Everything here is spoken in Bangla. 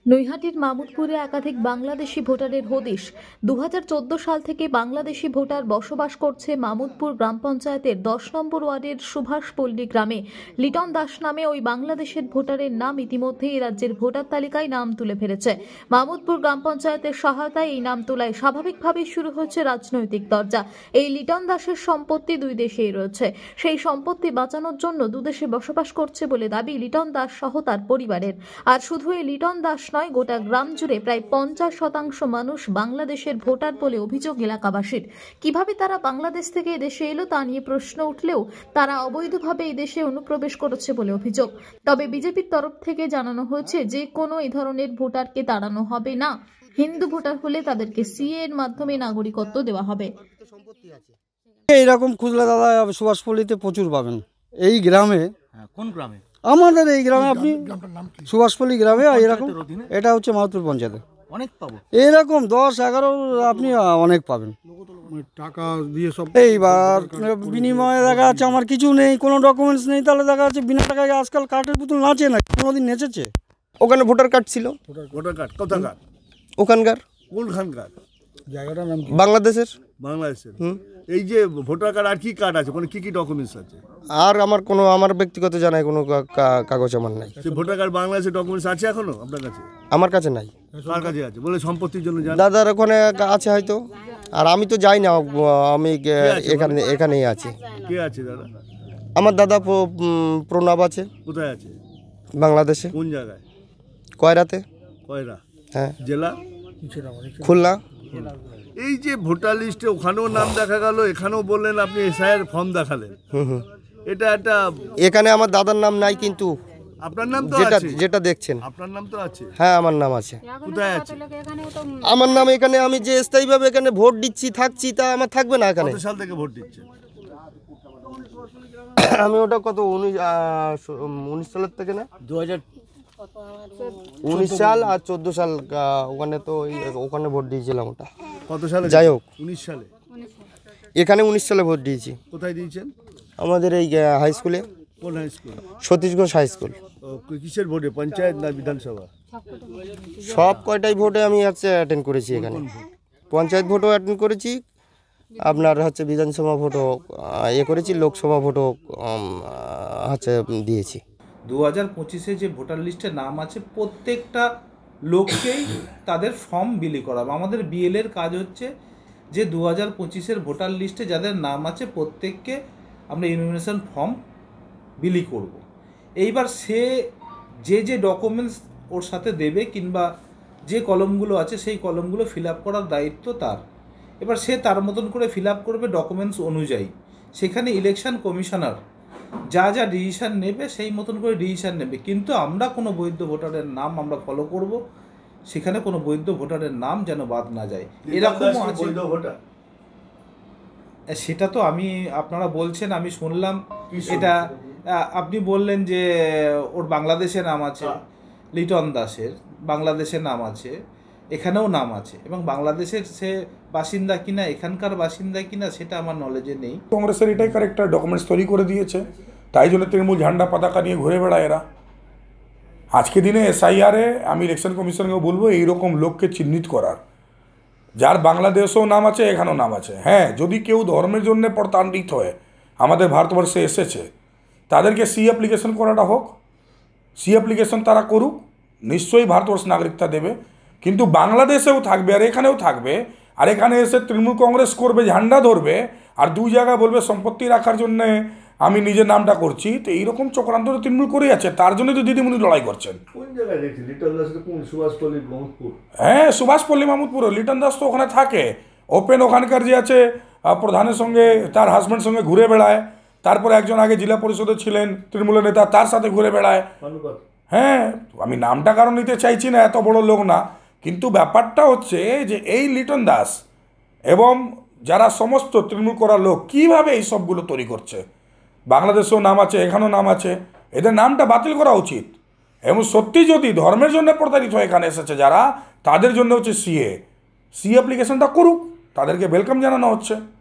নৈহাটির মামুদপুরে একাধিক বাংলাদেশি ভোটারের হদিশ। 2014 সাল থেকে বাংলাদেশি ভোটার বসবাস করছে মামুদপুর গ্রাম পঞ্চায়েতের 10 নম্বর ওয়ার্ডের সুভাষপল্লী গ্রামে। লিটন দাস নামে ওই বাংলাদেশের ভোটারের নাম ইতিমধ্যেই রাজ্যের ভোটার তালিকায় নাম তুলে ফেলেছে। মামুদপুর গ্রাম পঞ্চায়েতের সহায়তায় এই নাম তোলায় স্বাভাবিকভাবেই শুরু হয়েছে রাজনৈতিক দরজা। এই লিটন দাসের সম্পত্তি দুই দেশেই রয়েছে। সেই সম্পত্তি বাঁচানোর জন্য দুদেশে বসবাস করছে বলে দাবি লিটন দাস সহ তার পরিবারের। আর শুধু এই লিটন দাস নয়, গোটা গ্রাম জুড়ে প্রায় 50% মানুষ বাংলাদেশের ভোটার বলে অভিযোগ এলাকাবাসীর। কিভাবে তারা বাংলাদেশ থেকে এদেশে এলো তা নিয়ে প্রশ্ন উঠলেও তারা অবৈধভাবে এই দেশে অনুপ্রবেশ করেছে বলে অভিযোগ। তবে বিজেপির তরফ থেকে জানানো হয়েছে যে কোনো এই ধরনের ভোটারকে তাড়ানো হবে না। হিন্দু ভোটার হলে তাদেরকে সিএ এর মাধ্যমে নাগরিকত্ব দেওয়া হবে। এইরকম খুঁজলে দাদা সুভাষপল্লীতে প্রচুর পাবেন। এই গ্রামে, কোন গ্রামে? আমাদের এই গ্রামে আপনি সুভাষপল্লী গ্রামে এরকম, এটা হচ্ছে মাধবপুর পঞ্চায়েতে অনেক পাবো এইরকম 10-11 আপনি অনেক পাবেন। টাকা দিয়ে সব এইবার বিনিময়ে দেখা যাচ্ছে আমার কিছু নেই, কোনো ডকুমেন্টস নেই, তাহলে দেখা যাচ্ছে বিনা টাকায় আজকাল কার্ডের পুতুল নাচে না। কোনোদিন নেচেছে? ওখানে ভোটার কার্ড ছিল। ভোটার কার্ড কোথাকার? ওখানকার। কোনখানকার? জায়গাটার নাম বাংলাদেশের। বাংলাদেশের। এই যে ভোটার কার্ড আর কি কার্ড আছে, মানে কি ডকুমেন্টস আছে? আর আমার ব্যক্তিগত জানায় কোনো কাগজ আমার নাই। সেই ভোটার কার্ড বাংলাদেশের ডকুমেন্টস আছে এখনো আপনার কাছে? আমার কাছে নাই। কার কাছে আছে? বলে সম্পত্তির জন্য জানেন? দাদার ওখানে আছে হয়তো, আর আমি তো যাই না, আমি এখানেই আছি। কে আছে দাদা? আমার দাদা প্রণব আছে। কোথায় আছে? বাংলাদেশে। কোন জায়গায়? কয়রাতে। কয়রা? হ্যাঁ। জেলা? খুলনা। এই যে ভোটার লিস্টে ওখানেও নাম দেখা গেল, এখানেও বললেন আপনি এসআইয়ের ফর্ম দেখালেন, এটা একটা এখানে আমার দাদার নাম নাই, কিন্তু আপনার নাম তো যেটা আছে। যেটা দেখছেন আপনার নাম তো আছে। হ্যাঁ, আমার নাম আছে। কোথায় আছে? আমার নাম এখানে, আমি যে স্থায়ীভাবে এখানে ভোট দিচ্ছি থাকছি, তা আমার থাকবে না এখানে? কত সাল থেকে ভোট দিচ্ছেন? আমি ওটা কত 19 সালের থেকে না, 2019 সাল আর 14 সাল ওখানে তো ওখানে ভোট দিয়েছিলাম। ওটা কত সালে? যাই হোক, 19 সালে। এখানে 19 সালে ভোট দিয়েছি। কোথায় দিয়েছেন? আমাদের এই হাই স্কুলে। কোন high school? Satishganj high school. কিসের ভোটে? পঞ্চায়েত না বিধানসভা? সব কয়টাই ভোটে আমি অ্যাটেন্ড করেছি। এখানে পঞ্চায়েত ভোটও অ্যাটেন্ড করেছি, আপনার হচ্ছে বিধানসভা ভোটও করেছি, লোকসভা ভোটও দিয়েছি। 2025-এ যে ভোটার লিস্টে নাম আছে প্রত্যেকটা লোককেই তাদের ফর্ম বিলি করা। আমাদের বিএলের কাজ হচ্ছে যে 2025-এর ভোটার লিস্টে যাদের নাম আছে প্রত্যেককে আমরা ইনফরমেশন ফর্ম বিলি করব। এইবার সে যে ডকুমেন্টস ওর সাথে দেবে কিংবা যে কলমগুলো আছে সেই কলমগুলো ফিল আপ করার দায়িত্ব তার। এবার সে তার মতন করে ফিল আপ করবে ডকুমেন্টস অনুযায়ী। সেখানে ইলেকশন কমিশনার যা ডিসিশান নেবে সেই মতন করে ডিসিশান নেবে, কিন্তু আমরা কোনো বৈধ ভোটারের নাম আমরা ফলো করব, সেখানে কোনো বৈধ ভোটারের নাম যেন বাদ না যায়। এরকমও আছে। সেটা তো আপনারা বলছেন, আমি শুনলাম। এটা আপনি বললেন যে ওর বাংলাদেশে নাম আছে, লিটন দাসের বাংলাদেশে নাম আছে, এখানেও নাম আছে, এবং বাংলাদেশের সে বাসিন্দা কিনা এখানকার বাসিন্দা কিনা সেটা আমার নলেজে নেই। কংগ্রেসের এটাই কারেক্টার, ডকুমেন্টস তৈরি করে দিয়েছে, তাই জন্য তৃণমূল ঝান্ডা পতাকা নিয়ে ঘুরে বেড়ায় এরা। আজকে দিনে এসআইআরে আমি ইলেকশন কমিশনকে বলবো এইরকম লোককে চিহ্নিত করার, যার বাংলাদেশেও নাম আছে এখানেও নাম আছে। হ্যাঁ, যদি কেউ ধর্মের জন্য প্রতারিত হয়ে আমাদের ভারতবর্ষে এসেছে তাদেরকে সি অ্যাপ্লিকেশন করাটা হোক, সি অ্যাপ্লিকেশন তারা করুক, নিশ্চয়ই ভারতবর্ষ নাগরিকতা দেবে। কিন্তু বাংলাদেশেও থাকবে আর এখানেও থাকবে, আর এখানে এসে তৃণমূল কংগ্রেস করবে, ঝান্ডা ধরবে, আর দুই জায়গায় বলবে সম্পত্তি রাখার জন্যে আমি নিজের নামটা করছি। তো এইরকম চক্রান্ত তো তৃণমূল করেই আছে, তার জন্যই তো দিদিমণি লড়াই করছেন। কোন জায়গায় দেখছি লিটন দাস? কোন? সুভাষপল্লী মামুদপুর? হ্যাঁ, সুভাষপল্লী মামুদপুর। লিটন দাস তো ওখানে থাকে, ওপেন ওখানকার যে আছে প্রধানের সঙ্গে, তার হাজব্যান্ড সঙ্গে ঘুরে বেড়ায়। তারপরে একজন আগে জেলা পরিষদে ছিলেন তৃণমূলের নেতা, তার সাথে ঘুরে বেড়ায়। হ্যাঁ, আমি নামটা কারণ নিতে চাইছি না, এত বড় লোক না, কিন্তু ব্যাপারটা হচ্ছে যে এই লিটন দাস এবং যারা সমস্ত তৃণমূল করা লোক কীভাবে এই সবগুলো তৈরি করছে। বাংলাদেশেও নাম আছে, এখানেও নাম আছে, এদের নামটা বাতিল করা উচিত। এবং সত্যি যদি ধর্মের জন্য প্রতারিত হয়ে এখানে এসেছে যারা, তাদের জন্য হচ্ছে সি অ্যাপ্লিকেশনটা করুক, তাদেরকে ওয়েলকাম জানানো হচ্ছে।